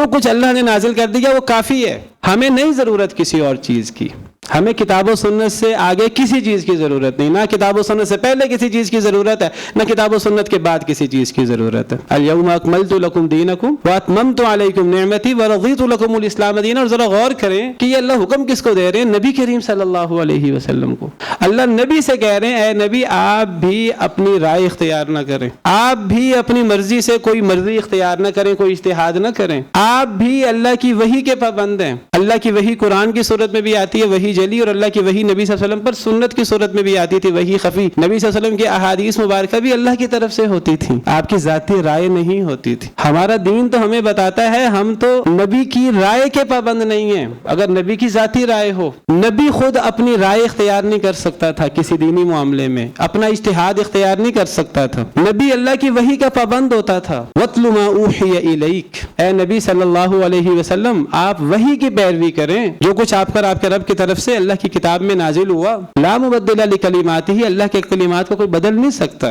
جو کچھ اللہ نے نازل کر دیا وہ کافی ہے، ہمیں نہیں ضرورت کسی اور چیز کی. ہمیں کتاب و سنت سے آگے کسی چیز کی ضرورت نہیں، نہ کتاب و سنت سے پہلے کسی چیز کی ضرورت ہے، نہ کتاب و سنت کے بعد کسی چیز کی ضرورت ہے. الیوم اکملت لکم دینکم واتممت علیکم نعمتی ورضیت لکم الاسلام دینا. اور ذرا غور کریں کہ یہ اللہ حکم کس کو دے رہے ہیں؟ نبی کریم صلی اللہ علیہ وسلم کو. اللہ نبی سے کہہ رہے ہیں اے نبی آپ بھی اپنی رائے اختیار نہ کریں، آپ بھی اپنی مرضی سے کوئی مرضی اختیار نہ کریں، کوئی اجتہاد نہ کریں. آپ بھی اللہ کی وحی کے پابند ہیں. اللہ کی وحی قرآن کی صورت میں بھی آتی ہے، وحی جلی، اور اللہ کی وحی نبی صلی اللہ علیہ وسلم پر سنت کی صورت میں بھی آتی تھی، وحی خفی. نبی صلی اللہ علیہ وسلم کی احادیث مبارکہ بھی اللہ کی طرف سے ہوتی تھی، آپ کی ذاتی رائے نہیں ہوتی تھی. ہمارا دین تو ہمیں بتاتا ہے ہم تو نبی کی رائے کے پابند نہیں ہیں. اگر نبی کی ذاتی رائے ہو، نبی خود اپنی رائے اختیار نہیں کر سکتا تھا کسی دینی معاملے میں، اپنا اجتہاد اختیار نہیں کر سکتا تھا. نبی اللہ کی وحی کا پابند ہوتا تھا. وَاتْلُ مَا أُوحِيَ إِلَيْكَ، اے نبی صلی اللہ علیہ وسلم آپ وحی کی پیروی کریں، جو کچھ آپ پر آپ کے رب کی طرف سے اللہ کی کتاب میں نازل ہوا. لا مبدل لکلماتہ، اللہ کے کلمات کو کوئی بدل نہیں سکتا.